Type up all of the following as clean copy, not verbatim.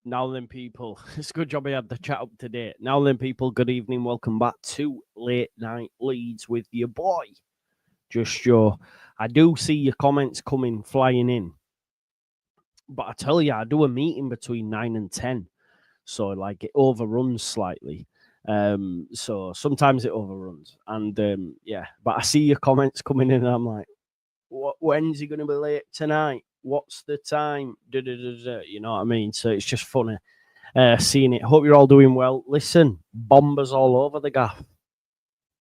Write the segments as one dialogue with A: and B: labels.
A: Now then, people, it's a good job I had the chat up to date. Now then, people, good evening. Welcome back to Late Night Leeds with your boy, Just Joe. I do see your comments coming flying in. But I tell you, I do a meeting between 9 and 10. So, like, it overruns slightly. So sometimes it overruns. And, yeah, but I see your comments coming in and I'm like, when's he going to be late tonight? What's the time? You know what I mean? So it's just funny seeing it. Hope you're all doing well. Listen, bombers all over the gaff.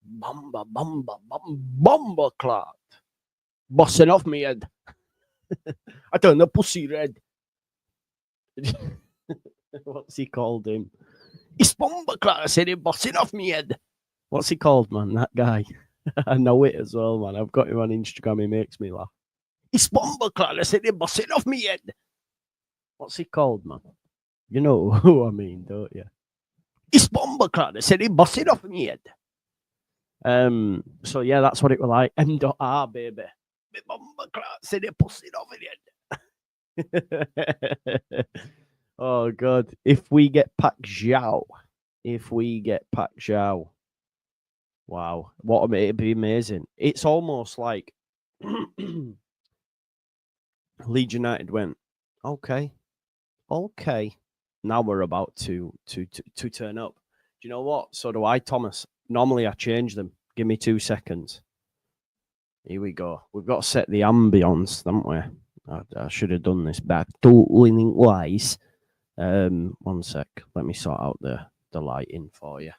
A: Bomber clot. Bossing off me head. I turn the pussy red. What's he called him? It's bomber clot. I said him bossing off me head. What's he called, man? That guy. I know it as well, man. I've got him on Instagram. He makes me laugh. It's bomber clot. I said him bossing off me head. What's he called, man? You know who I mean, don't you? It's bomber clot. I said him bossing off me head. So yeah, that's what it was like. M.R, baby. Me bomber clot. Said him bossing off me head. Oh god. If we get Paixão. Wow. It'd be amazing. It's almost like Leeds United went, okay. Now we're about to turn up. Do you know what? So do I, Thomas. Normally I change them. Give me 2 seconds. Here we go. We've got to set the ambience, haven't we? I should have done this back to winning wise. 1 sec. Let me sort out the lighting for you.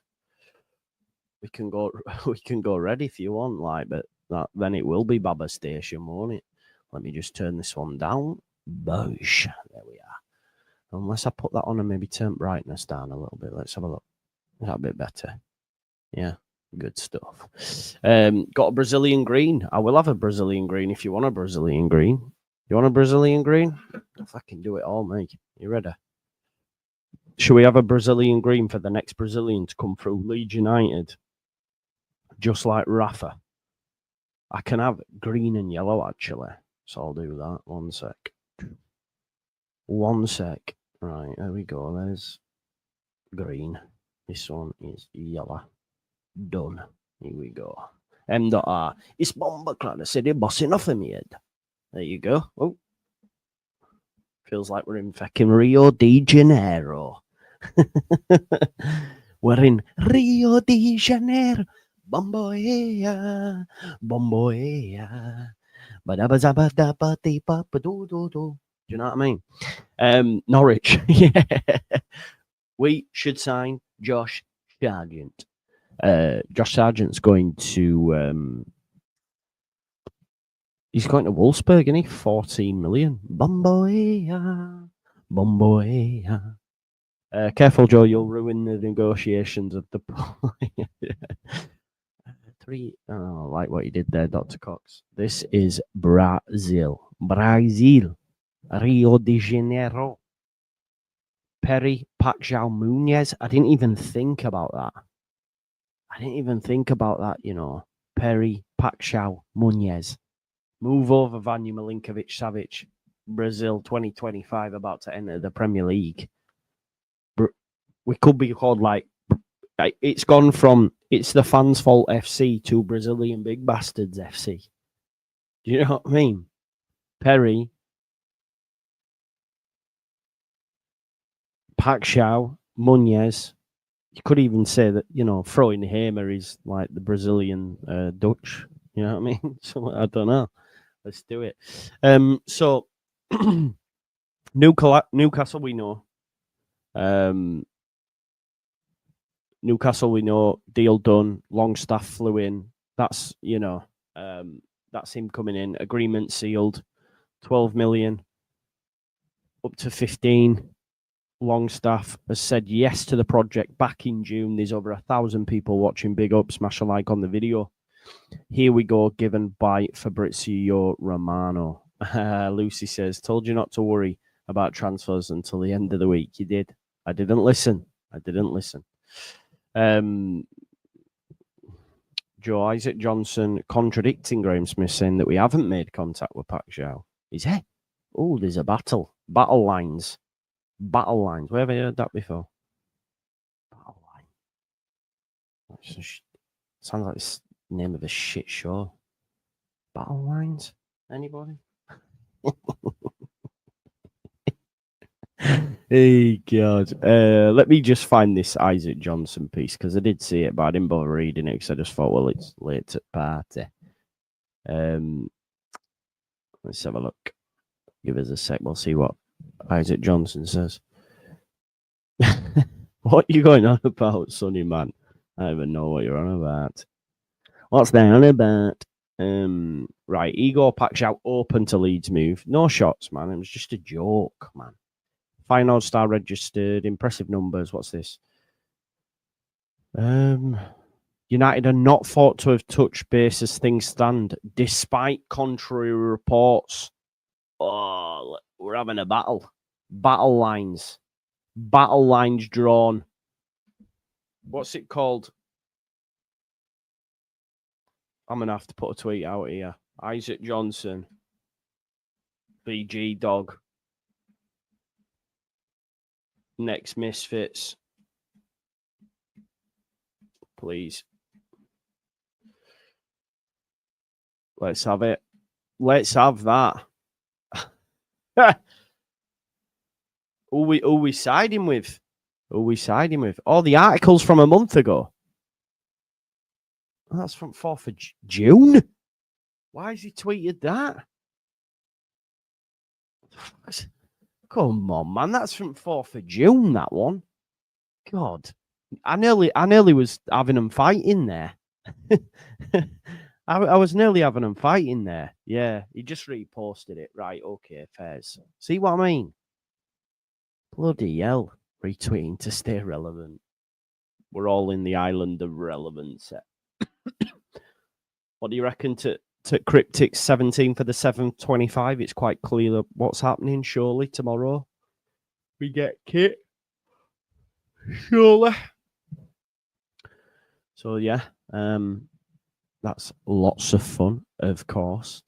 A: We can go red if you want, like, but then it will be Baba Station, won't it? Let me just turn this one down. Boosh. There we are. Unless I put that on and maybe turn brightness down a little bit. Let's have a look. Is that a bit better? Yeah, good stuff. Got a Brazilian green. I will have a Brazilian green if you want a Brazilian green. You want a Brazilian green? If I can do it all, mate. You ready? Should we have a Brazilian green for the next Brazilian to come through? Leeds United. Just like Rafa. I can have green and yellow, actually. So I'll do that. 1 sec. 1 sec. Right, there we go. There's green. This one is yellow. Done. Here we go. M.R. It's bomber clan. I said it bossing off of me head. There you go. Oh. Feels like we're in fucking Rio de Janeiro. We're in Rio de Janeiro. Bomboea. Bomboea. Do you know what I mean? Norwich. Yeah. We should sign Josh Sargent. Josh Sargent's going to he's going to Wolfsburg, isn't he? 14 million. Bomboea. Careful, Joe, you'll ruin the negotiations of the Oh, like what you did there, Dr. Cox. This is Brazil. Rio de Janeiro. Perry, Paixão, Munez. I didn't even think about that. You know. Perry, Paixão, Munez. Move over, Vanya Milinkovic-Savic. Brazil 2025 about to enter the Premier League. We could be called like... It's gone from It's the Fans' Fault FC to Brazilian Big Bastards FC. Do you know what I mean? Perry, Paixão, Munez. You could even say that, you know, throwing Hamer is like the Brazilian Dutch. You know what I mean? So I don't know. Let's do it. So Newcastle, we know. Newcastle, we know. Deal done. Longstaff flew in. That's, you know, that's him coming in. Agreement sealed. 12 million. Up to 15. Longstaff has said yes to the project back in June. There's over 1,000 people watching. Big up. Smash a like on the video. Here we go. Given by Fabrizio Romano. Lucy says, told you not to worry about transfers until the end of the week. You did. I didn't listen. Joe Isaac Johnson contradicting Graham Smith, saying that we haven't made contact with Paixão. Is it? Oh, there's a battle. Battle lines. Battle lines. Where have I heard that before? Battle line. Sounds like the name of a shit show. Battle lines? Anybody? Hey, God. Let me just find this Isaac Johnson piece because I did see it, but I didn't bother reading it because I just thought, well, it's late at party. Let's have a look. Give us a sec. We'll see what Isaac Johnson says. What are you going on about, Sonny man? I don't even know what you're on about. What's that on about? Right, Igor Paixão open to Leeds move. No shots, man. It was just a joke, man. Feyenoord star registered. Impressive numbers. What's this? United are not thought to have touched base as things stand, despite contrary reports. Oh, we're having a battle. Battle lines. Battle lines drawn. What's it called? I'm going to have to put a tweet out here. Isaac Johnson. BG dog. Next Misfits. Please. Let's have it. Let's have that. Who we siding with? Who we siding with? Oh, the article's from a month ago. Oh, that's from 4th of June. Why has he tweeted that? Come on, man. That's from 4th of June, that one. God. I nearly was having them fighting there. I was nearly having them fighting there. Yeah, he just reposted it. Right, okay, fairs. See what I mean? Bloody hell. Retweeting to stay relevant. We're all in the island of relevance. What do you reckon to Cryptic 17 for the 7:25? It's quite clear what's happening, surely, tomorrow. We get kit. Surely. So, yeah. That's lots of fun, of course.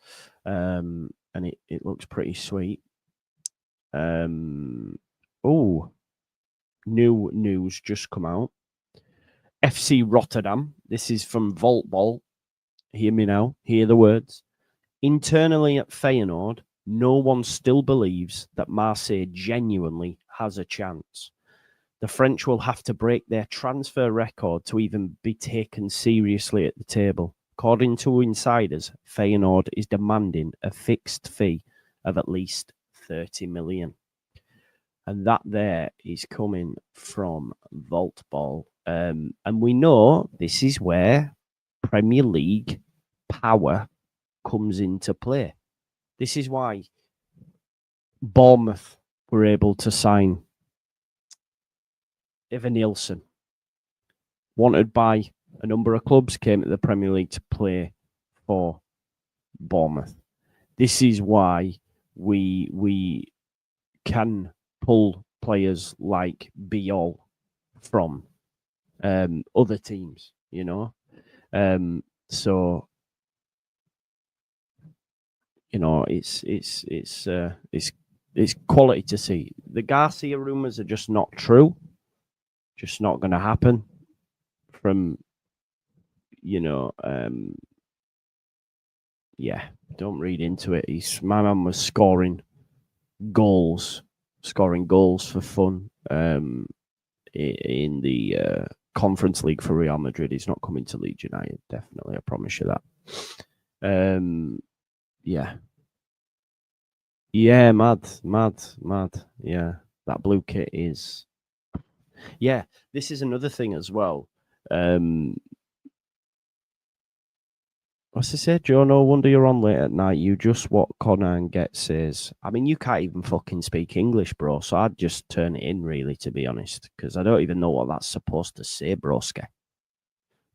A: And it looks pretty sweet. Oh, new news just come out. FC Rotterdam. This is from Vault Ball. Hear me now. Hear the words. Internally at Feyenoord, no one still believes that Marseille genuinely has a chance. The French will have to break their transfer record to even be taken seriously at the table. According to insiders, Feyenoord is demanding a fixed fee of at least 30 million. And that there is coming from Vault Ball. And we know this is where Premier League power comes into play. This is why Bournemouth were able to sign Ivan Nielsen. Wanted by a number of clubs, came to the Premier League to play for Bournemouth. This is why we can pull players like Biol from other teams, you know. So you know, it's quality to see. The Garcia rumors are just not true. Just not going to happen. From, you know, yeah, don't read into it. My man was scoring goals for fun in the Conference League for Real Madrid. He's not coming to Leeds United, definitely. I promise you that. Yeah, mad. Yeah, that blue kit is. Yeah, this is another thing as well. What's it say? Joe, no wonder you're on late at night. You just what Connor and Get says. I mean, you can't even fucking speak English, bro. So I'd just turn it in, really, to be honest, because I don't even know what that's supposed to say, broski.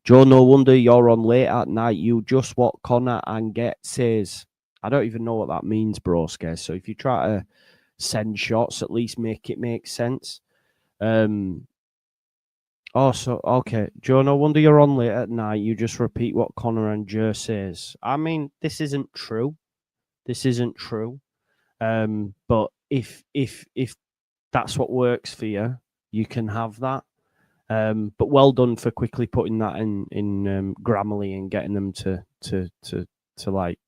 A: Joe, no wonder you're on late at night. You just what Connor and Get says. I don't even know what that means, broski. So if you try to send shots, at least make it make sense. Oh, so, okay. Joe, no wonder you're on late at night. You just repeat what Connor and Joe says. I mean, this isn't true. But if that's what works for you, you can have that. But well done for quickly putting that in Grammarly and getting them to like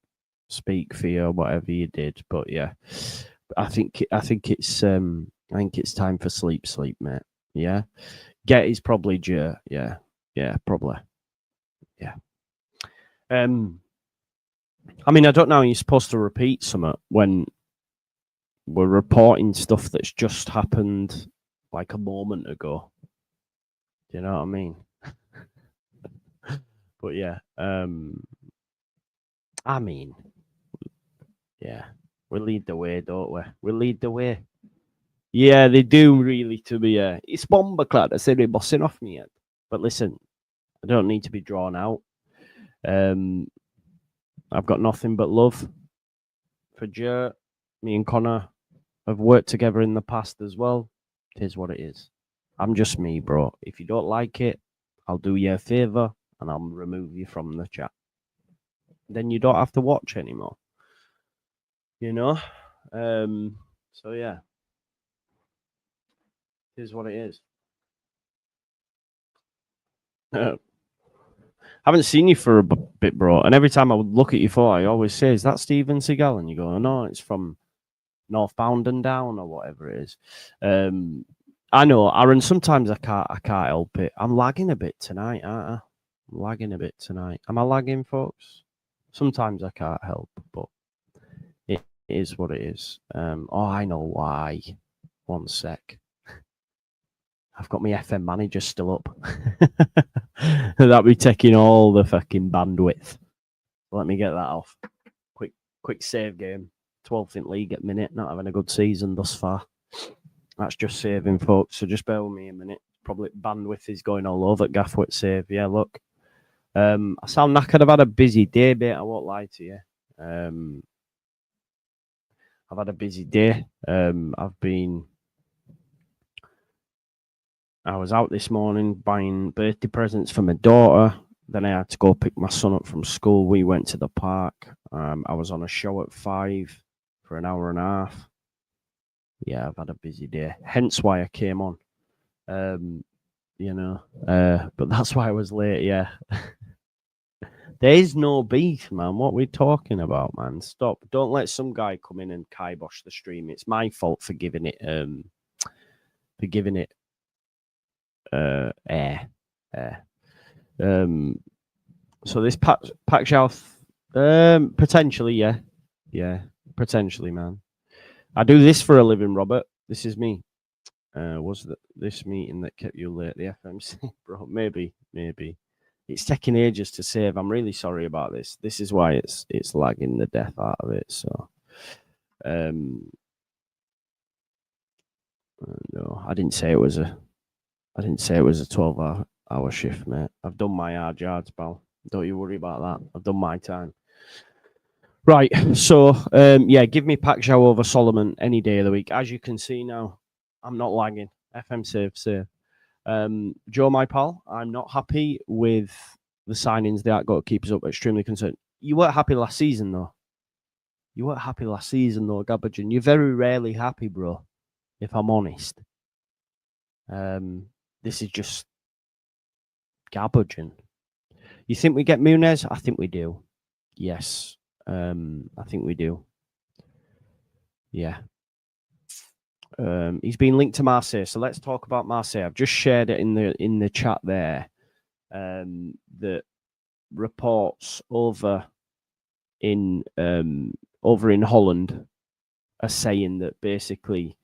A: speak for you or whatever you did. But yeah, I think it's time for sleep, mate. Yeah, get is probably Joe. Yeah, probably. Yeah. I mean, I don't know how you're supposed to repeat something when we're reporting stuff that's just happened like a moment ago. Do you know what I mean? But yeah, I mean, yeah, we lead the way, don't we? We lead the way. Yeah, they do really to be. It's Bombaclad. I said they're bossing off me yet. But listen, I don't need to be drawn out. I've got nothing but love for Joe. Me and Connor have worked together in the past as well. It is what it is. I'm just me, bro. If you don't like it, I'll do you a favor and I'll remove you from the chat. Then you don't have to watch anymore. You know? So yeah. It is what it is. I haven't seen you for a bit, bro. And every time I would look at your photo, I always say, "Is that Steven Seagal?" And you go, "Oh, no, it's from Northbound and Down or whatever it is." I know, Aaron. Sometimes I can't help it. I'm lagging a bit tonight, aren't I? I'm lagging a bit tonight. Am I lagging, folks? Sometimes I can't help, but it is what it is. Oh, I know why. One sec. I've got my FM manager still up. That'll be taking all the fucking bandwidth. Let me get that off. Quick save game. 12th in league at minute. Not having a good season thus far. That's just saving, folks. So just bear with me a minute. Probably bandwidth is going all over. Gaffwit save. Yeah, look. I sound knackered. I've had a busy day, mate. I won't lie to you. I've had a busy day. I was out this morning buying birthday presents for my daughter. Then I had to go pick my son up from school. We went to the park. I was on a show at 5 for an hour and a half. Yeah, I've had a busy day. Hence why I came on. You know, but that's why I was late. Yeah. There is no beef, man. What are we talking about, man? Stop. Don't let some guy come in and kibosh the stream. It's my fault for giving it air. So this Paixão, potentially, yeah, potentially, man. I do this for a living, Robert. This is me. Was this meeting that kept you late? The FMC, bro? Maybe. It's taking ages to save. I'm really sorry about this. This is why it's lagging the death out of it. So, no, I didn't say it was a 12-hour shift, mate. I've done my hard yards, pal. Don't you worry about that. I've done my time. Right. So, yeah, give me Paixão over Solomon any day of the week. As you can see now, I'm not lagging. FM save. Joe, my pal, I'm not happy with the signings they got to keep us up. Extremely concerned. You weren't happy last season, though. Gabbage. You're very rarely happy, bro, if I'm honest. This is just garbaging. You think we get Muniz? I think we do. Yes. I think we do. Yeah. He's been linked to Marseille. So let's talk about Marseille. I've just shared it in the chat there. That reports over in Holland are saying that basically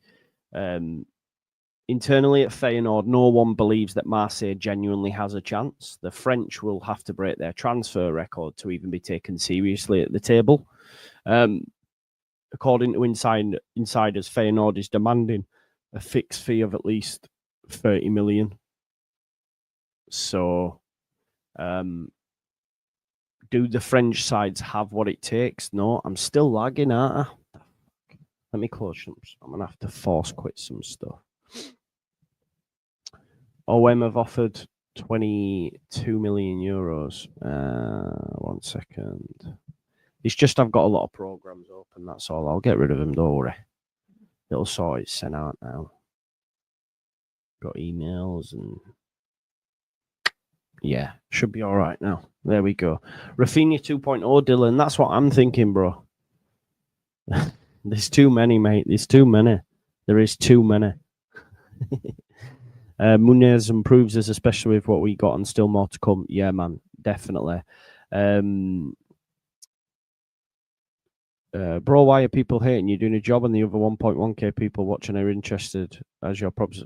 A: internally at Feyenoord, no one believes that Marseille genuinely has a chance. The French will have to break their transfer record to even be taken seriously at the table. According to insiders, Feyenoord is demanding a fixed fee of at least 30 million. So, do the French sides have what it takes? No, I'm still lagging, aren't I? Let me close some. I'm going to have to force quit some stuff. OM have offered 22 million euros. 1 second. It's just I've got a lot of programs open, that's all. I'll get rid of them, don't worry. It'll sort itself out now. Got emails and yeah, should be all right now. There we go. Rafinha 2.0, Dylan. That's what I'm thinking, bro. There's too many, mate. There's too many. There is too many. Munez improves us, especially with what we got, and still more to come. Yeah, man, definitely. Bro, why are people hating you? Doing a job, and the other 1.1k people watching are interested as your props.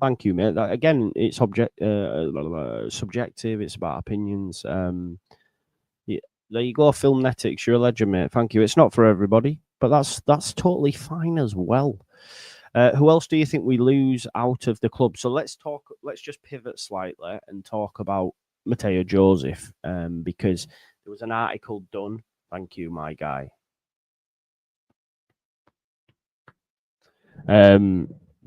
A: Thank you, mate. That, again, it's subjective. It's about opinions. Yeah, there you go, Filmnetics. You're a legend, mate. Thank you. It's not for everybody, but that's totally fine as well. Who else do you think we lose out of the club? So let's just pivot slightly and talk about Matteo Joseph, because there was an article done. Thank you, my guy.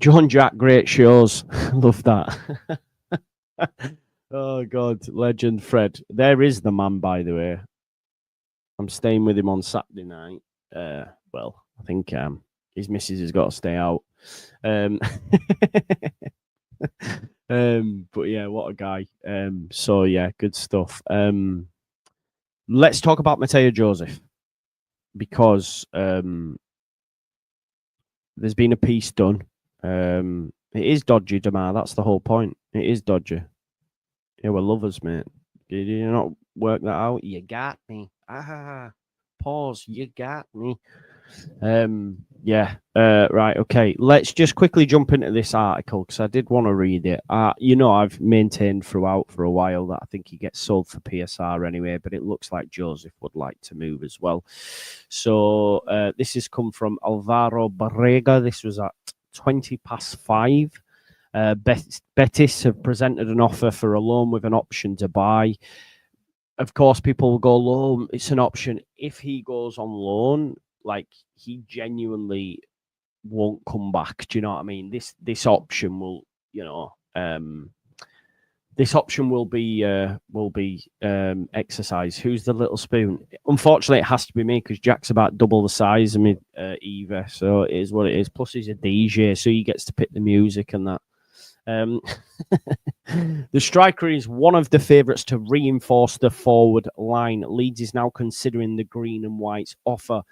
A: John Jack, great shows. Love that. Oh, God. Legend Fred. There is the man, by the way. I'm staying with him on Saturday night. Well, I think his missus has got to stay out. But yeah, what a guy. So yeah, good stuff. Let's talk about Matteo Joseph, because there's been a piece done. It is dodgy, Damar. That's the whole point. It is dodgy. Yeah, we're lovers, mate. Did you not work that out? You got me. Pause. You got me. Yeah. Right. Okay. Let's just quickly jump into this article, because I did want to read it. I've maintained throughout for a while that I think he gets sold for PSR anyway, but it looks like Joseph would like to move as well. So this has come from Alvaro Barrega. This was at 5:20. Betis have presented an offer for a loan with an option to buy. Of course, people will go, loan, it's an option. If he goes on loan, like, he genuinely won't come back. Do you know what I mean? This option will, this option will be exercised. Who's the little spoon? Unfortunately, it has to be me, because Jack's about double the size of me, Eva. So it is what it is. Plus, he's a DJ, so he gets to pick the music and that. The striker is one of the favourites to reinforce the forward line. Leeds is now considering the green and white's offer.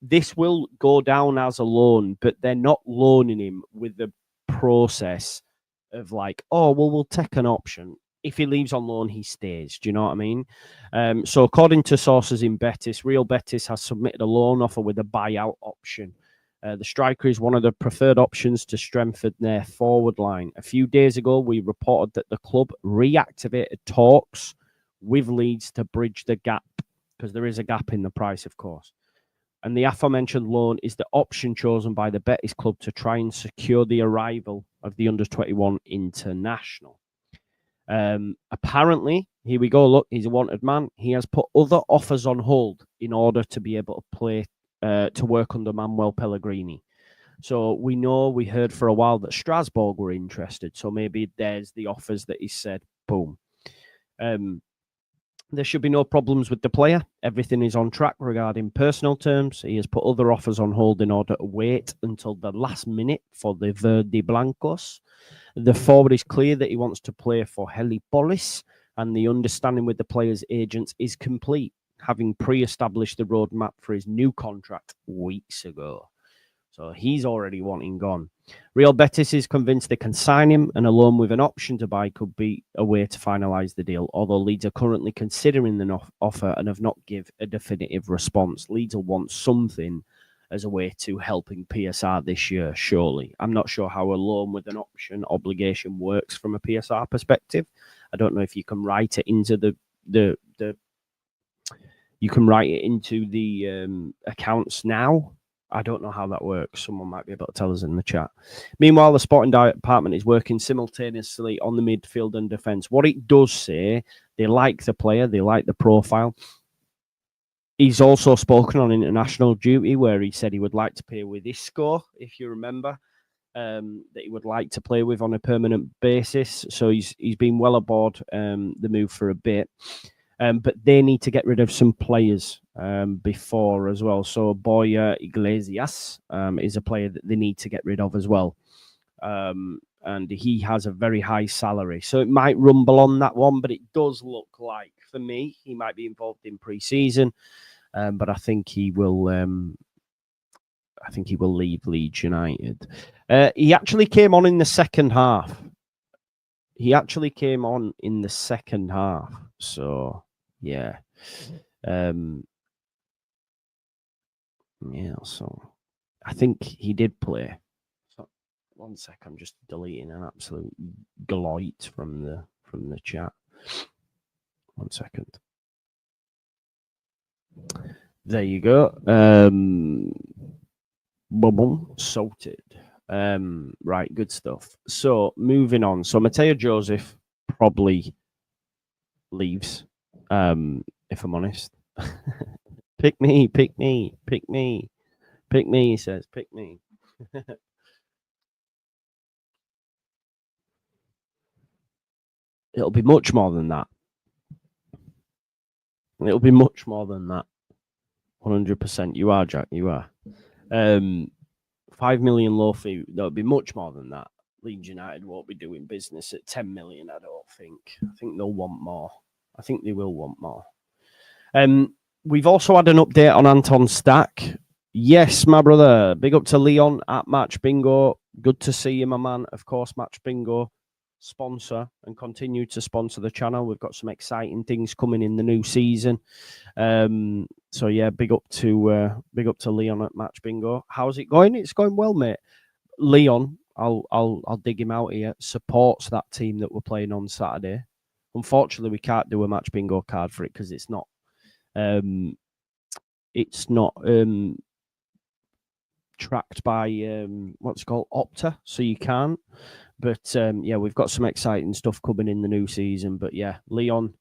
A: This will go down as a loan, but they're not loaning him with the process of like, oh, well, we'll take an option. If he leaves on loan, he stays. Do you know what I mean? So according to sources in Betis, Real Betis has submitted a loan offer with a buyout option. The striker is one of the preferred options to strengthen their forward line. A few days ago, we reported that the club reactivated talks with Leeds to bridge the gap, because there is a gap in the price, of course. And the aforementioned loan is the option chosen by the Betis club to try and secure the arrival of the under-21 international. Apparently, here we go, look, he's a wanted man. He has put other offers on hold in order to be able to play to work under Manuel Pellegrini. So we heard for a while that Strasbourg were interested. So maybe there's the offers that he said, boom. There should be no problems with the player. Everything is on track regarding personal terms. He has put other offers on hold in order to wait until the last minute for the Verde Blancos. The forward is clear that he wants to play for Helipolis, and the understanding with the player's agents is complete, having pre-established the roadmap for his new contract weeks ago. So he's already wanting gone. Real Betis is convinced they can sign him, and along with an option to buy could be a way to finalise the deal, although Leeds are currently considering the offer and have not given a definitive response. Leeds will want something as a way to helping PSR this year, surely. I'm not sure how a loan with an option obligation works from a PSR perspective. I don't know if you can write it into the accounts now. I don't know how that works. Someone might be able to tell us in the chat. Meanwhile, the sporting department is working simultaneously on the midfield and defence. What it does say, they like the player, they like the profile. He's also spoken on international duty, where he said he would like to play with Isco, if you remember, that he would like to play with on a permanent basis. So he's been well aboard the move for a bit. But they need to get rid of some players before as well. So Boya Iglesias is a player that they need to get rid of as well. and he has a very high salary. So it might rumble on that one, but it does look like, for me, he might be involved in pre-season. But I think he will. I think he will leave Leeds United. He actually came on in the second half. So yeah, yeah. So I think he did play. So, 1 sec, I'm just deleting an absolute gloit from the chat. 1 second. There you go. Sorted. Right, good stuff. So moving on. So Matteo Joseph probably leaves. If I'm honest. Pick me, pick me, pick me, pick me, he says, pick me. It'll be much more than that. It'll be much more than that. 100%. You are, Jack. You are. 5 million low fee. That'll be much more than that. Leeds United won't be doing business at 10 million, I don't think. I think they'll want more. I think they will want more. We've also had an update on Anton Stach. Yes, my brother. Big up to Leon at Match Bingo. Good to see you, my man. Of course, Match Bingo sponsor and continue to sponsor the channel. We've got some exciting things coming in the new season. So yeah, big up to Leon at Match Bingo. How's it going? It's going well, mate. Leon, I'll dig him out here. Supports that team that we're playing on Saturday. Unfortunately, we can't do a Match Bingo card for it because it's not tracked by what's it called, Opta, so you can't. But yeah, we've got some exciting stuff coming in the new season. But yeah, Leon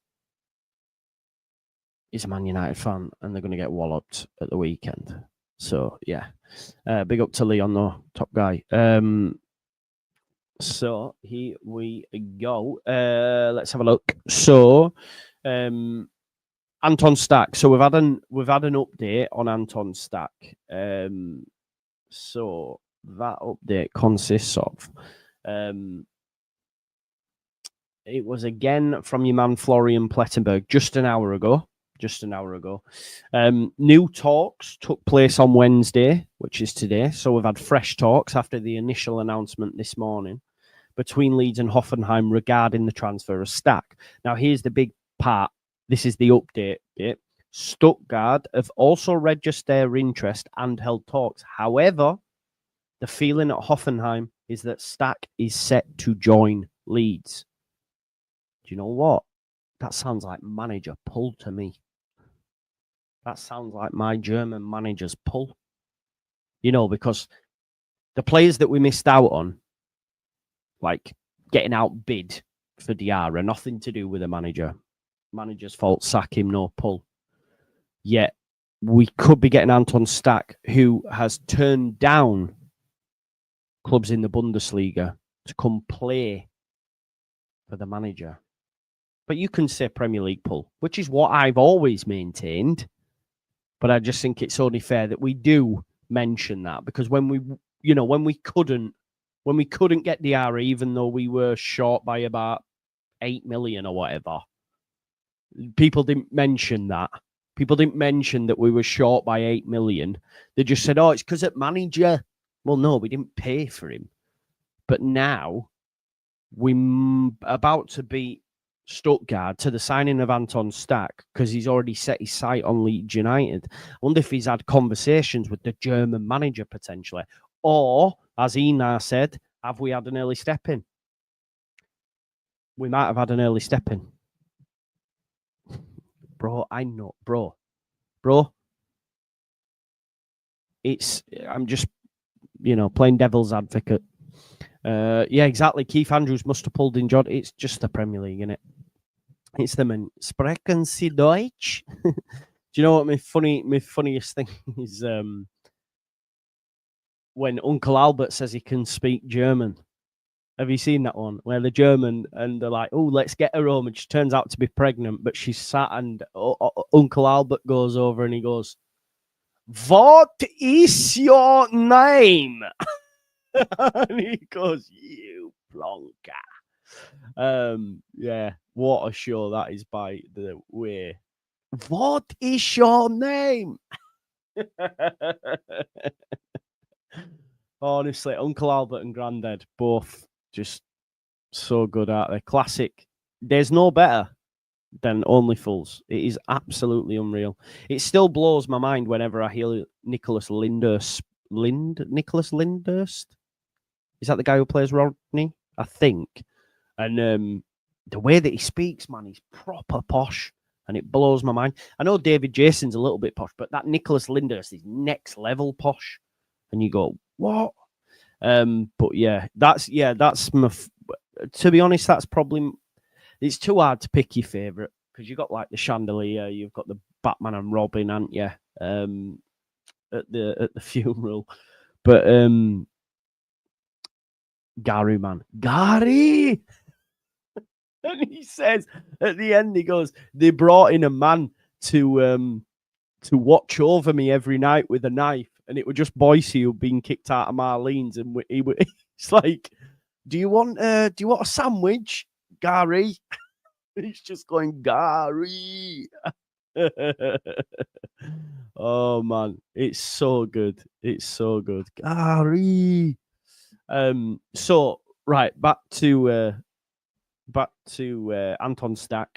A: is a Man United fan, and they're going to get walloped at the weekend. So yeah, big up to Leon though, top guy. So here we go. Let's have a look. So Anton Stach. So we've had an update on Anton Stach. So that update consists of it was again from your man Florian Plettenberg just an hour ago. New talks took place on Wednesday, which is today. So we've had fresh talks after the initial announcement this morning between Leeds and Hoffenheim regarding the transfer of Stach. Now, here's the big part. This is the update bit. Stuttgart have also registered their interest and held talks. However, the feeling at Hoffenheim is that Stach is set to join Leeds. Do you know what? That sounds like manager pull to me. That sounds like my German manager's pull. You know, because the players that we missed out on, like getting outbid for Diarra, nothing to do with the manager. Manager's fault, sack him, no pull. Yet we could be getting Anton Stach, who has turned down clubs in the Bundesliga to come play for the manager. But you can say Premier League pull, which is what I've always maintained. But I just think it's only fair that we do mention that, because when we couldn't get Diarra, even though we were short by about 8 million or whatever, people didn't mention that. People didn't mention that we were short by 8 million. They just said, oh, it's because at manager. Well, no, we didn't pay for him. But now we're about to beat Stuttgart to the signing of Anton Stach because he's already set his sight on Leeds United. I wonder if he's had conversations with the German manager potentially. Or, as Ina said, have we had an early step in? We might have had an early step in. Bro, I know. Bro. I'm just, playing devil's advocate. Yeah, exactly. Keith Andrews must have pulled in Jod. It's just the Premier League, innit? It's the men. Sprechen Sie Deutsch? Do you know what my funniest thing is? When Uncle Albert says he can speak German. Have you seen that one? Where the German, and they're like, oh, let's get her home. And she turns out to be pregnant, but she's sat, and Uncle Albert goes over and he goes, what is your name? And he goes, you plonker. Yeah, what a show that is, by the way. What is your name? Honestly, Uncle Albert and Grandad, both just so good, aren't they? Classic. There's no better than Only Fools. It is absolutely unreal. It still blows my mind whenever I hear Nicholas Lyndhurst. Nicholas Lyndhurst? Is that the guy who plays Rodney? I think. And the way that he speaks, man, he's proper posh. And it blows my mind. I know David Jason's a little bit posh, but that Nicholas Lyndhurst is next level posh. And you go, what? But yeah, that's my. To be honest, that's probably. It's too hard to pick your favorite because you've got like the Chandelier, you've got the Batman and Robin, haven't you? At the funeral, but Gary, man, Gary. And he says at the end, he goes, they brought in a man to watch over me every night with a knife, and it was just Boise who'd been kicked out of Marlene's, and it's like, do you want a sandwich, Gary? He's just going, Gary. Oh man, it's so good. It's so good, Gary. So right, back to Anton Stach.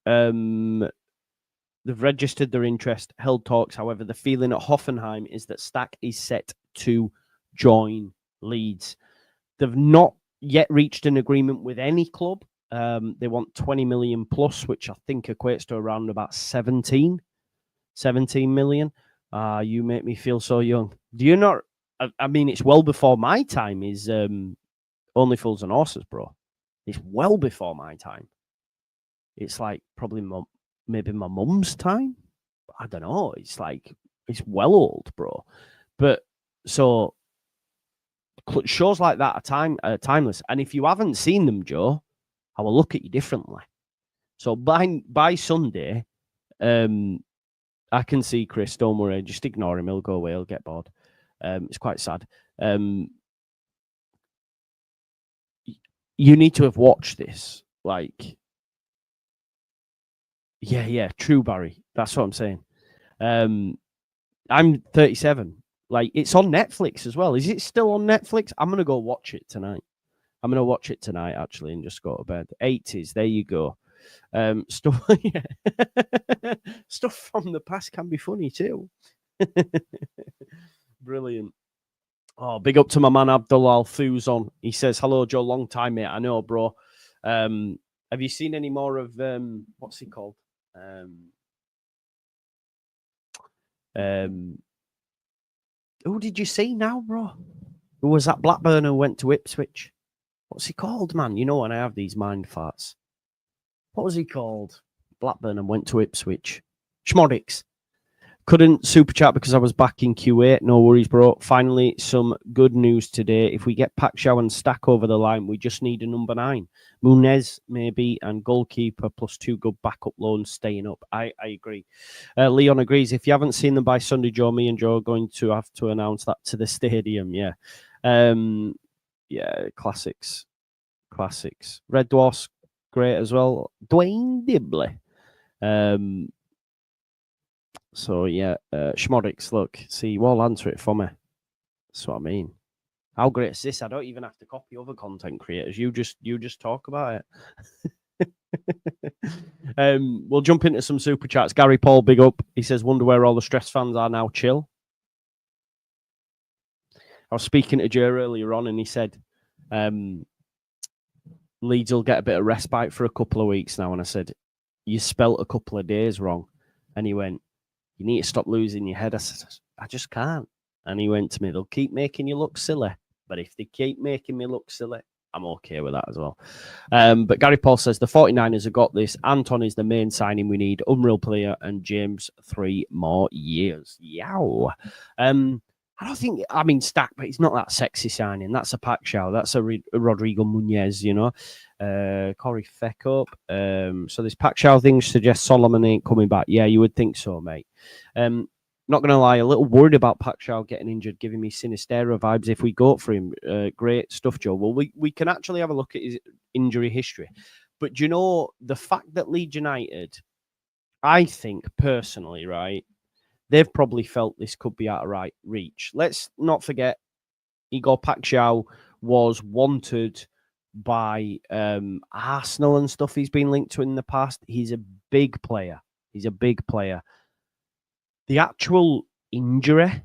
A: They've registered their interest, held talks. However, the feeling at Hoffenheim is that Stach is set to join Leeds. They've not yet reached an agreement with any club. They want 20 million plus, which I think equates to around about 17 million. You make me feel so young. Do you not? I mean, it's well before my time. Is Only Fools and Horses, bro. It's well before my time. It's like probably maybe my mum's time. I don't know. It's like, it's well old, bro. But so shows like that are timeless. And if you haven't seen them, Joe, I will look at you differently. So by Sunday, I can see Chris. Don't worry, just ignore him. He'll go away. He'll get bored. It's quite sad. You need to have watched this. Like, yeah, true, Barry. That's what I'm saying. I'm 37. Like, it's on Netflix as well. Is it still on Netflix? I'm gonna go watch it tonight. I'm gonna watch it tonight, actually, and just go to bed. 80s. There you go. Stuff, yeah. Stuff from the past can be funny too. Brilliant. Oh, big up to my man Abdul Al-Fuzon. He says, hello, Joe. Long time, mate. I know, bro. Have you seen any more of what's he called? Who did you see now, bro? Who was that Blackburn who went to Ipswich? What's he called, man? You know when I have these mind farts. What was he called? Blackburn and went to Ipswich. Schmodix. Couldn't super chat because I was back in Q8. No worries, bro. Finally, some good news today. If we get Paixão and Stach over the line, we just need a number 9. Munez, maybe, and goalkeeper plus 2 good backup loans staying up. I agree. Leon agrees. If you haven't seen them by Sunday, Joe, me and Joe are going to have to announce that to the stadium. Yeah. Yeah, classics. Red Dwarf's great as well. Dwayne Dibley. So yeah, Schmodix, look, see, you all answer it for me. That's what I mean. How great is this? I don't even have to copy other content creators. You just talk about it. We'll jump into some super chats. Gary Paul, big up. He says, wonder where all the stress fans are now. Chill. I was speaking to Joe earlier on, and he said, Leeds will get a bit of respite for a couple of weeks now. And I said, you spelt a couple of days wrong. And he went, you need to stop losing your head. I said, I just can't. And he went to me, they'll keep making you look silly. But if they keep making me look silly, I'm okay with that as well. But Gary Paul says, the 49ers have got this. Anton is the main signing we need. Unreal player. And James, 3 more years. Yow. I don't think, I mean, Stach, but it's not that sexy signing. That's a Paixão. That's a Rodrigo Munez, you know. Corey Feck up. So this Paixão thing suggests Solomon ain't coming back. Yeah, you would think so, mate. not going to lie, a little worried about Paixão getting injured, giving me Sinistera vibes if we go for him. Great stuff, Joe. Well, we can actually have a look at his injury history. But do you know, the fact that Leeds United, I think personally, right, they've probably felt this could be out of right reach. Let's not forget, Igor Paixão was wanted by Arsenal and stuff. He's been linked to in the past. He's a big player. He's a big player. The actual injury,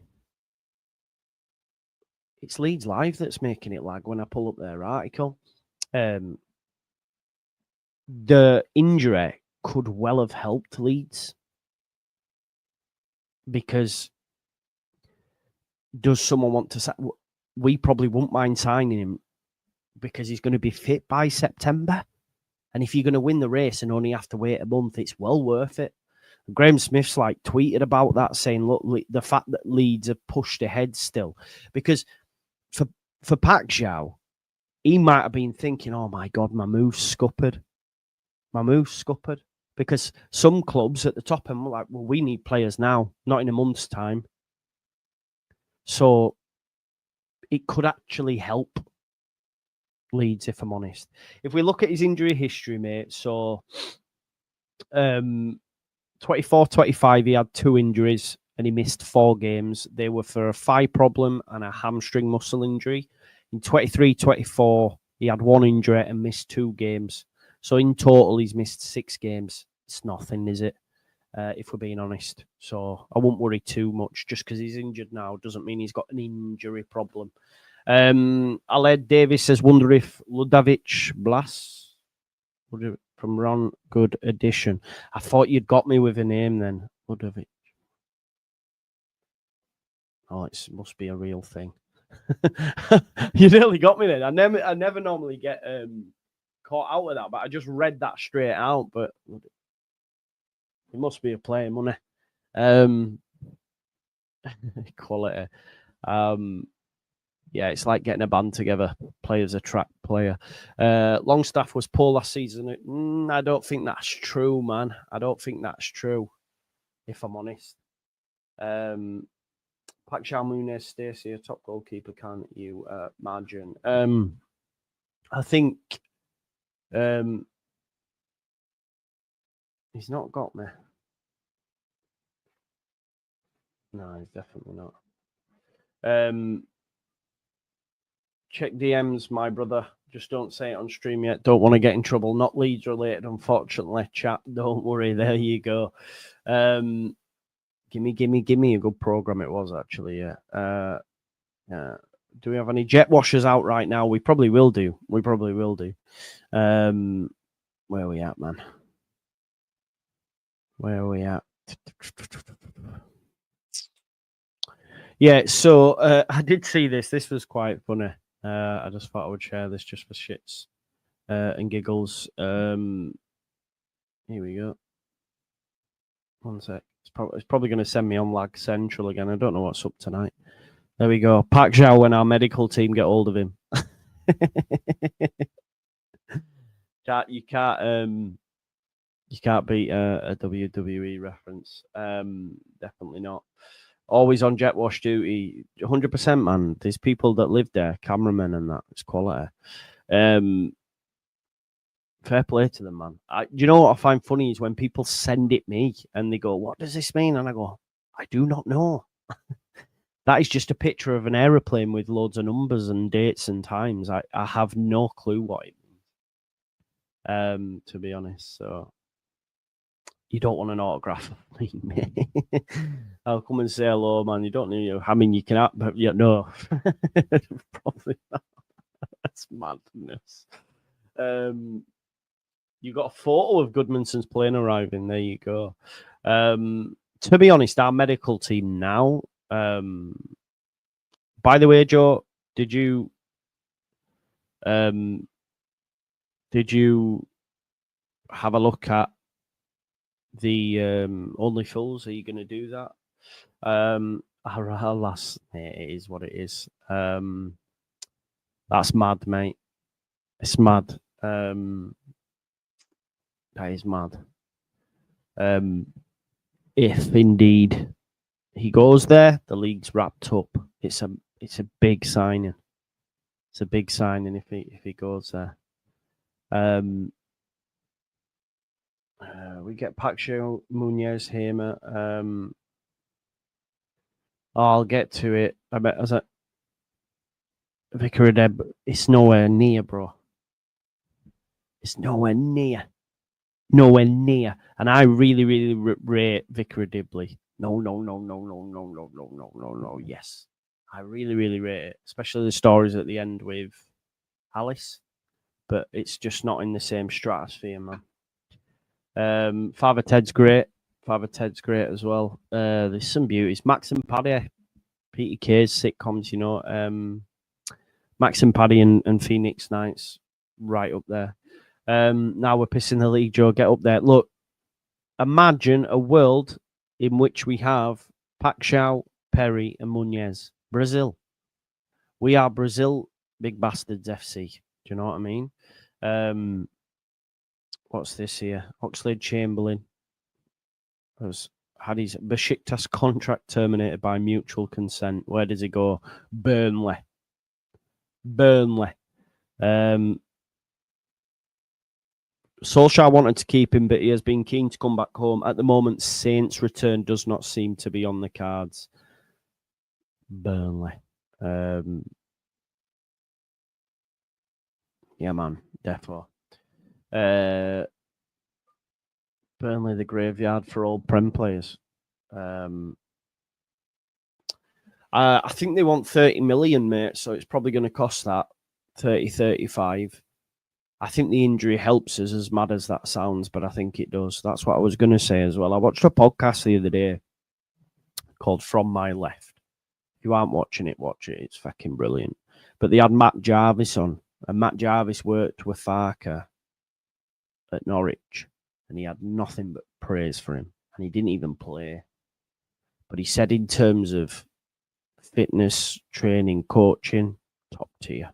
A: it's Leeds Live that's making it lag when I pull up their article. The injury could well have helped Leeds, because does someone want to sign? We probably won't mind signing him because he's going to be fit by September. And if you're going to win the race and only have to wait a month, it's well worth it. Graham Smith's like tweeted about that, saying, look, the fact that Leeds are pushed ahead still, because for Paixão, he might have been thinking, oh my God, my move's scuppered. My move's scuppered. Because some clubs at the top end were like, well, we need players now, not in a month's time. So it could actually help Leeds, if I'm honest. If we look at his injury history, mate, so 24-25, he had 2 injuries and he missed 4 games. They were for a thigh problem and a hamstring muscle injury. In 23-24, he had 1 injury and missed 2 games. So in total, he's missed 6 games. It's nothing, is it? If we're being honest. So I won't worry too much. Just because he's injured now doesn't mean he's got an injury problem. Aled Davis says, wonder if Ludovic Blas from Ron, good addition. I thought you'd got me with a name then, Ludovic. Oh, it must be a real thing. You nearly got me then. I never normally get caught out with that, but I just read that straight out. But it must be a player, money. Quality. Yeah, it's like getting a band together. Players attract player. Longstaff was poor last season. I don't think that's true, man. I don't think that's true, if I'm honest. Paixão, Muniz, Stacey, a top goalkeeper, can't you margin? I think he's not got me. No, he's definitely not. Check DMs, my brother. Just don't say it on stream yet. Don't want to get in trouble. Not Leeds related, unfortunately. Chat, don't worry. There you go. Gimme a good program it was, actually. Yeah. Do we have any jet washers out right now? We probably will do. Where are we at, man? Where are we at? Yeah, so I did see this. This was quite funny. I just thought I would share this just for shits and giggles. Here we go. One sec. It's probably going to send me on Lag Central again. I don't know what's up tonight. There we go. Paixão, when our medical team get hold of him. You can't beat a WWE reference. Definitely not. Always on jet wash duty, 100%, man. There's people that live there, cameramen and that. It's quality. Fair play to them, man. You know what I find funny is when people send it me and they go, what does this mean? And I go, I do not know. That is just a picture of an aeroplane with loads of numbers and dates and times. I have no clue what it means, to be honest. So you don't want an autograph of me. I'll come and say hello, man. You don't need. I mean, you can, but yeah, no, probably not. That's madness. You got a photo of Goodmanson's plane arriving. There you go. To be honest, our medical team now. By the way, Joe, did you have a look at the Only Fools? Are you going to do that? Alas, it is what it is. That's mad, mate. It's mad. That is mad. If indeed he goes there, the league's wrapped up. It's a big signing. It's a big signing if he goes there. We get Paixão, Muñoz, Hamer. I'll get to it. I bet as a Vicar of Deb, it's nowhere near, bro. It's nowhere near. Nowhere near. And I really, really rate Vicar of Dibley. No. Yes. I really, really rate it. Especially the stories at the end with Alice. But it's just not in the same stratosphere, man. Father Ted's great. Father Ted's great as well. There's some beauties. Max and Paddy, Peter Kay's sitcoms, you know. Max and Paddy and Phoenix Nights, right up there. Now we're pissing the league, Joe. Get up there. Look, imagine a world in which we have Paixão, Perry, and Muñoz. Brazil. We are Brazil, big bastards FC. Do you know what I mean? What's this here? Oxlade-Chamberlain had his Besiktas contract terminated by mutual consent. Where does he go? Burnley. Solskjaer wanted to keep him, but he has been keen to come back home. At the moment, Saints' return does not seem to be on the cards. Burnley. Yeah, man. Defo. Burnley, the graveyard for old Prem players. I think they want 30 million, mate, so it's probably going to cost that 30, 35. I think the injury helps us, as mad as that sounds, but I think it does. That's what I was going to say as well. I watched a podcast the other day called From My Left. If you aren't watching it, watch it. It's fucking brilliant. But they had Matt Jarvis on, and Matt Jarvis worked with Farker at Norwich, and he had nothing but praise for him, and he didn't even play. But he said in terms of fitness, training, coaching, top tier.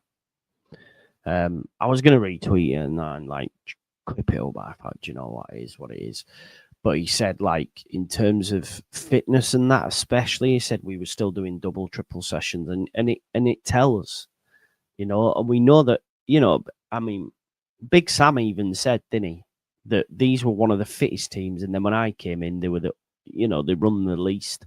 A: I was going to retweet it and like clip it up, but I thought, you know what, it is what it is. But he said, like, in terms of fitness and that, especially, he said we were still doing double, triple sessions, and it tells, you know, and we know that, you know, I mean, Big Sam even said, didn't he, that these were one of the fittest teams, and then when I came in, they were the, you know, they run the least.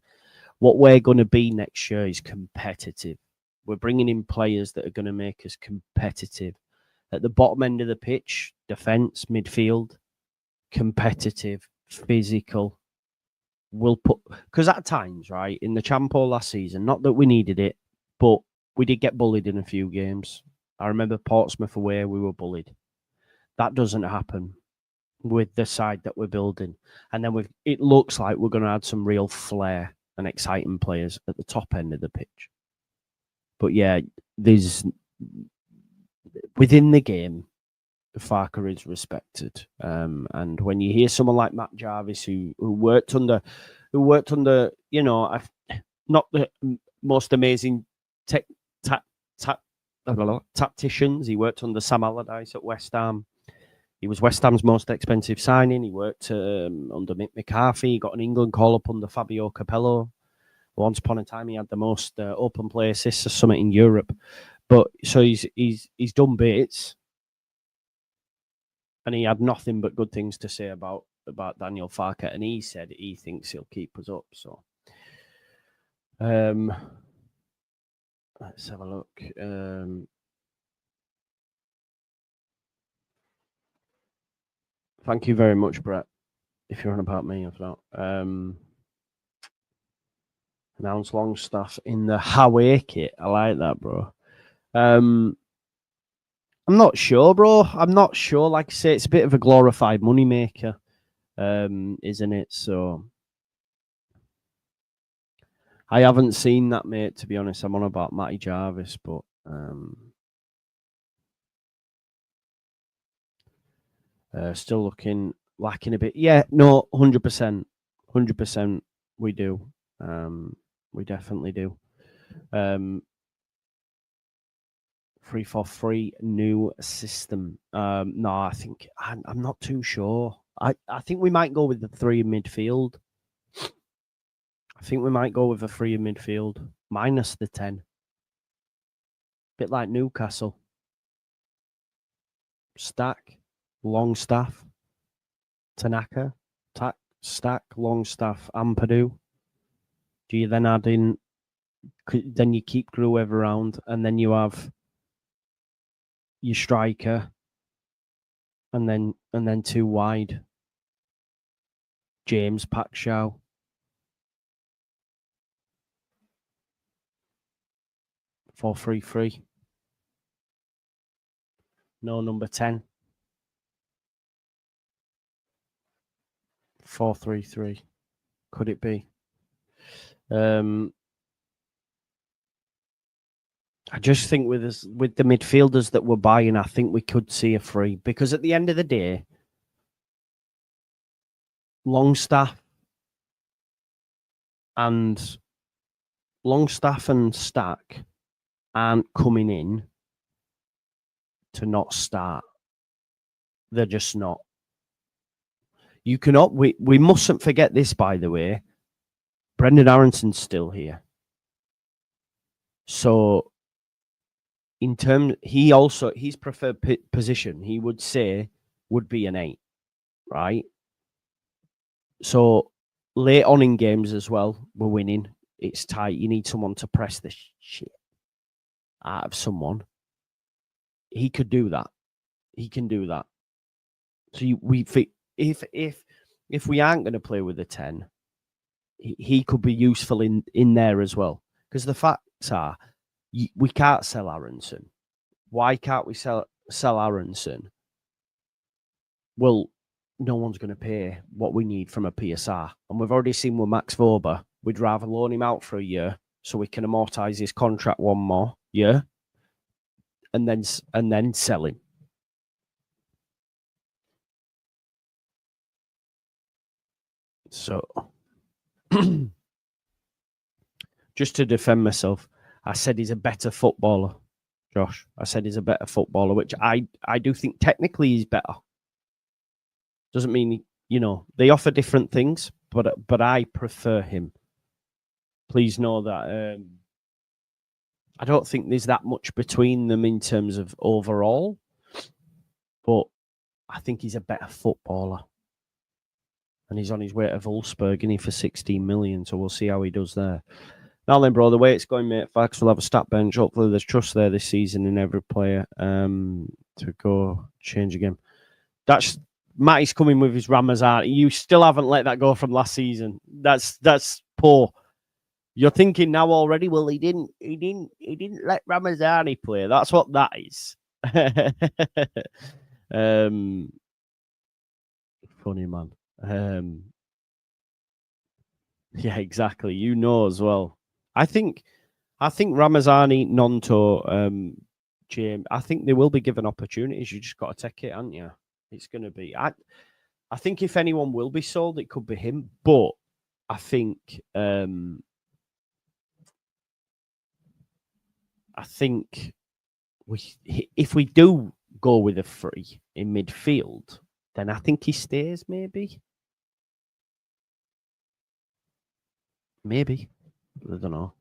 A: What we're going to be next year is competitive. We're bringing in players that are going to make us competitive. At the bottom end of the pitch, defence, midfield, competitive, physical. We'll put, because at times, right, in the Champo last season, not that we needed it, but we did get bullied in a few games. I remember Portsmouth away, we were bullied. That doesn't happen with the side that we're building. And then it looks like we're going to add some real flair and exciting players at the top end of the pitch. But yeah, there's within the game, Farker is respected. And when you hear someone like Matt Jarvis, who worked under, you know, not the most amazing tacticians. He worked under Sam Allardyce at West Ham. He was West Ham's most expensive signing. He worked under Mick McCarthy. He got an England call-up under Fabio Capello. Once upon a time, he had the most open play assists or something in Europe. But so he's done bits, and he had nothing but good things to say about Daniel Farker. And he said he thinks he'll keep us up. So, let's have a look. Thank you very much, Brett. If you're on about me, if not. Announced Longstaff in the Hawaii kit. I like that, bro. I'm not sure, bro. I'm not sure. Like I say, it's a bit of a glorified moneymaker, isn't it? So I haven't seen that, mate, to be honest. I'm on about Matty Jarvis, but still lacking a bit. Yeah, no, 100%. 100% we do. We definitely do. 3-4-3 new system. No, I think I'm not too sure. I think we might go with the 3 in midfield. I I think we might go with a 3 in midfield, minus the 10. Bit like Newcastle. Stach, Longstaff, Tanaka, Stach, Longstaff, Ampadu. Do you then add in? Then you keep Gruev around, and then you have your striker, and then 2 wide. James Paixão. Four 3-3. No number 10. 4-3-3. Could it be? I just think with the midfielders that we're buying, I think we could see a 3, because at the end of the day, Longstaff and Stach aren't coming in to not start. They're just not. You cannot. We mustn't forget this, by the way. Brendan Aaronson's still here. So, in terms, his preferred position, he would say, would be an 8, right? So, late on in games as well, we're winning. It's tight. You need someone to press the shit out of someone. He could do that. He can do that. So if we aren't going to play with a 10, he could be useful in there as well. Because the facts are, we can't sell Aronson. Why can't we sell Aronson? Well, no one's going to pay what we need from a PSR. And we've already seen with Max Vober, we'd rather loan him out for a year so we can amortize his contract one more year and then sell him. So, just to defend myself, I said he's a better footballer, Josh. I said he's a better footballer, which I do think technically he's better. Doesn't mean, they offer different things, but I prefer him. Please know that I don't think there's that much between them in terms of overall, but I think he's a better footballer. And he's on his way to Wolfsburg, isn't he, for 16 million, so we'll see how he does there. Now then, bro, the way it's going, mate, Fax will have a stat bench. Hopefully there's trust there this season in every player to go change again. That's Matty's coming with his Ramazani. You still haven't let that go from last season. That's poor. You're thinking now already, well, he didn't let Ramazani play. That's what that is. Funny man. Yeah, exactly. As well. I think Ramazani, Nonto, James, I think they will be given opportunities. You just got to take it, haven't you? It's going to be. I think if anyone will be sold, it could be him. But I think if we do go with a 3 in midfield, then I think he stays. Maybe. I don't know.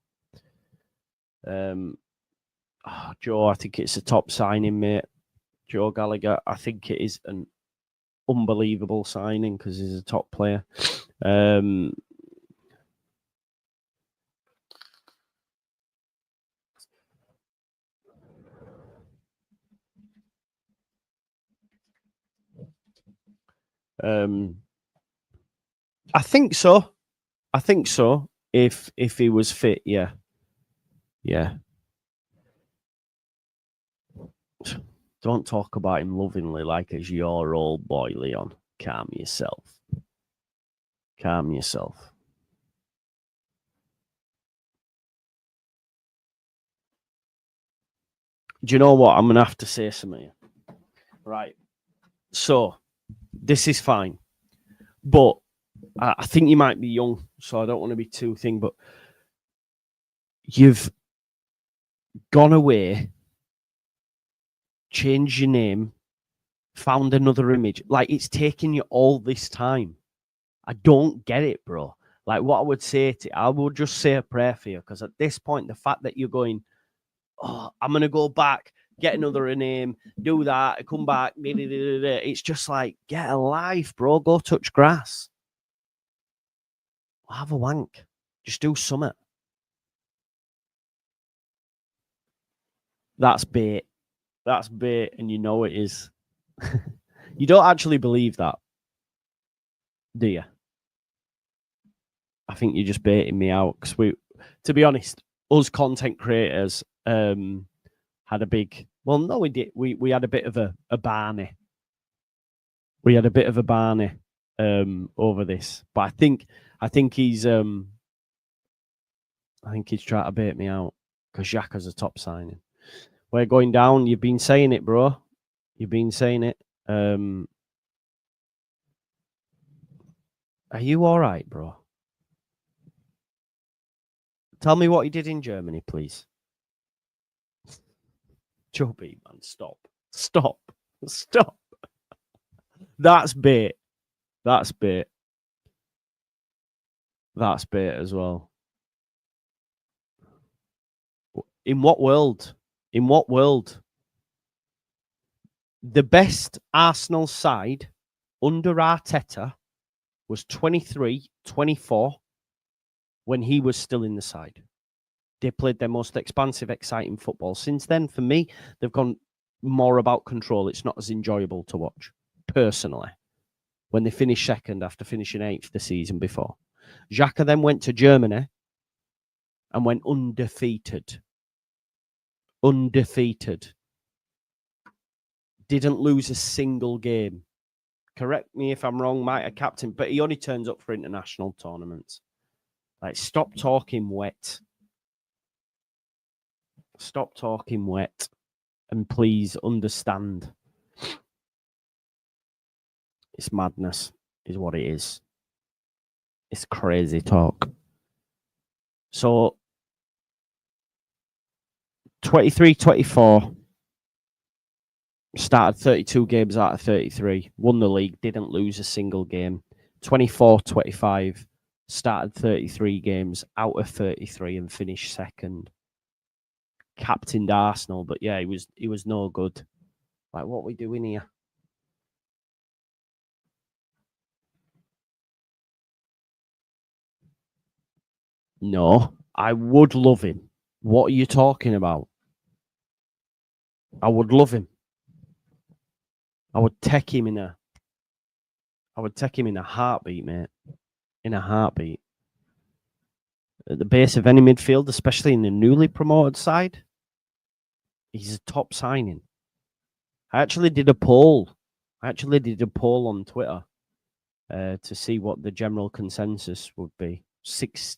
A: Joe, I think it's a top signing, mate. Joe Gallagher, I think it is an unbelievable signing because he's a top player. I think so. If he was fit, yeah. Don't talk about him lovingly like it's your old boy, Leon. Calm yourself. Do you know what? I'm going to have to say something. Right. So, this is fine. But I think you might be young, so I don't want to be too thing, but you've gone away, changed your name, found another image. Like, it's taken you all this time. I don't get it, bro. Like what I would say to, I would just say a prayer for you, because at this point, the fact that you're going, oh, I'm gonna go back, get another name, do that, come back, it's just like, get a life, bro. Go touch grass. Have a wank. Just do something. That's bait. That's bait, and you know it is. You don't actually believe that, do you? I think you're just baiting me out, because to be honest, us content creators had a big. Well, no, we did. We had a bit of a Barney. We had a bit of a Barney over this, but I think he's trying to bait me out, because Xhaka's a top signing. We're going down. You've been saying it, bro. You've been saying it. Are you all right, bro? Tell me what you did in Germany, please. Joe B, man, stop. That's bait. That's bait as well. In what world? The best Arsenal side under Arteta was 23-24 when he was still in the side. They played their most expansive, exciting football. Since then, for me, they've gone more about control. It's not as enjoyable to watch, personally, when they finished second after finishing 8th the season before. Xhaka then went to Germany and went undefeated. Didn't lose a single game. Correct me if I'm wrong, might have captain, but he only turns up for international tournaments. Like, stop talking wet. Stop talking wet. And please understand. It's madness, is what it is. It's crazy talk. So, 23-24. Started 32 games out of 33. Won the league. Didn't lose a single game. 24-25. Started 33 games out of 33 and finished second. Captained Arsenal, but yeah, he was no good. Like, what are we doing here? No, I would love him. What are you talking about? I would love him. I would take him in a heartbeat, mate. In a heartbeat. At the base of any midfield, especially in the newly promoted side, he's a top signing. I actually did a poll. On Twitter to see what the general consensus would be.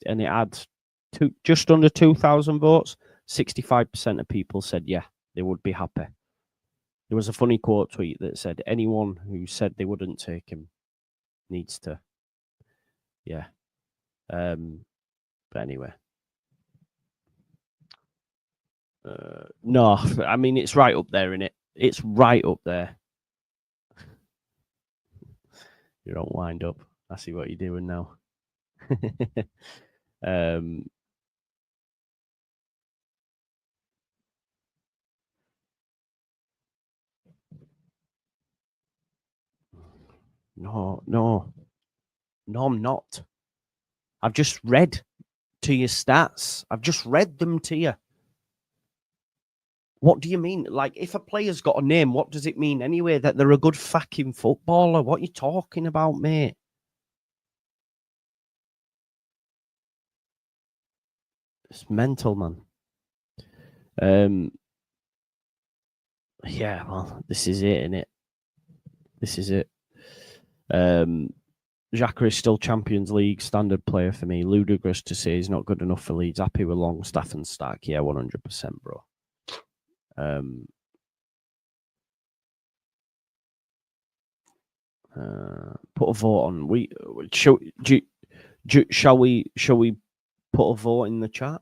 A: And it had just under 2,000 votes. 65% of people said, yeah, they would be happy. There was a funny quote tweet that said, anyone who said they wouldn't take him needs to, yeah. But anyway. No, I mean, it's right up there, innit? It's right up there. You don't wind up. I see what you're doing now. No, I'm not. I've just read to your stats. I've just read them to you. What do you mean? Like, if a player's got a name, what does it mean anyway? That they're a good fucking footballer? What are you talking about, mate? It's mental, man. Yeah, well, this is it, innit? This is it. Xhaka is still Champions League standard player for me. Ludicrous to say he's not good enough for Leeds. Happy with Longstaff and Stach. Yeah, 100%, bro. Put a vote on. Shall we put a vote in the chat?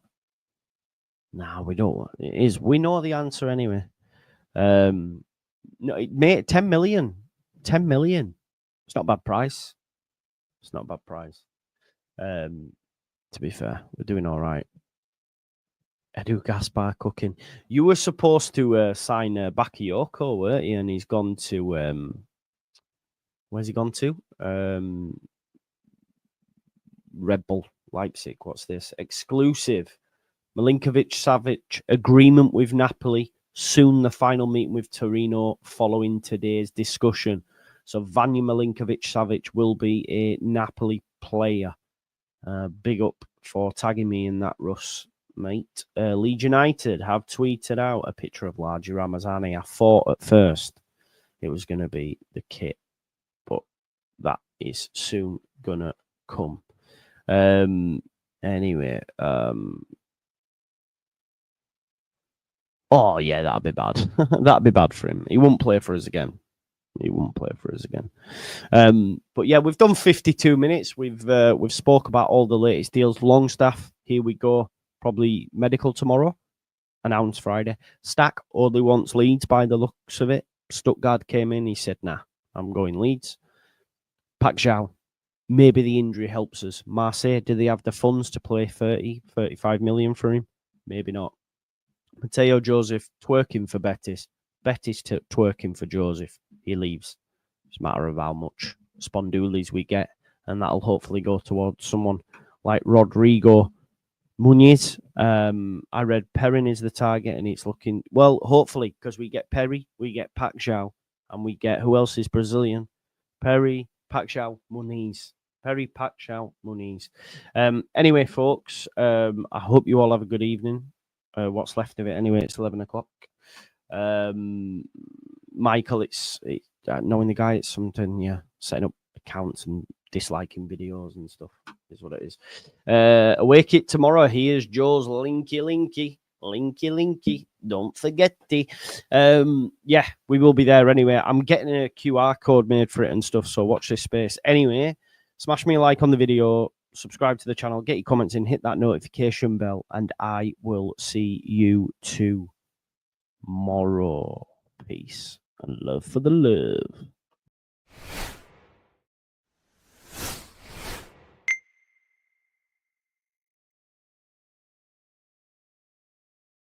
A: Nah, we don't. It is. We know the answer anyway. No, mate, 10 million. 10 million. It's not a bad price. To be fair, we're doing all right. Edu Gaspar cooking. You were supposed to sign Bakayoko, weren't you? And he's gone to where's he gone to? Red Bull Leipzig. What's this? Exclusive. Milinkovic-Savic agreement with Napoli. Soon the final meeting with Torino following today's discussion. So Vanya Milinkovic-Savic will be a Napoli player. Big up for tagging me in that, Russ, mate. Leeds United have tweeted out a picture of Largi Ramazani. I thought at first it was going to be the kit, but that is soon going to come. Anyway, oh yeah, that'd be bad. That'd be bad for him. He won't play for us again. But yeah, we've done 52 minutes. We've spoke about all the latest deals. Longstaff, here we go. Probably medical tomorrow. Announced Friday. Stach only wants Leeds by the looks of it. Stuttgart came in. He said, nah, I'm going Leeds. Paixão, maybe the injury helps us. Marseille, do they have the funds to play 30, 35 million for him? Maybe not. Matteo Joseph twerking for Betis. Betis twerking for Joseph. He leaves. It's a matter of how much Spondulis we get, and that'll hopefully go towards someone like Rodrigo Muniz. I read Perrin is the target, and it's looking well. Hopefully, because we get Perry, we get Paixão, and we get who else is Brazilian? Perry, Paixão, Muniz. Perry, Paixão, Muniz. Anyway, folks, I hope you all have a good evening. What's left of it anyway? It's 11 o'clock. Michael, it's knowing the guy, it's something, yeah, setting up accounts and disliking videos and stuff is what it is. Awake it tomorrow. Here's Joe's linky. Don't forget it. Yeah, we will be there anyway. I'm getting a QR code made for it and stuff, so watch this space. Anyway, smash me a like on the video, subscribe to the channel, get your comments in, hit that notification bell, and I will see you tomorrow. Peace and love for the love.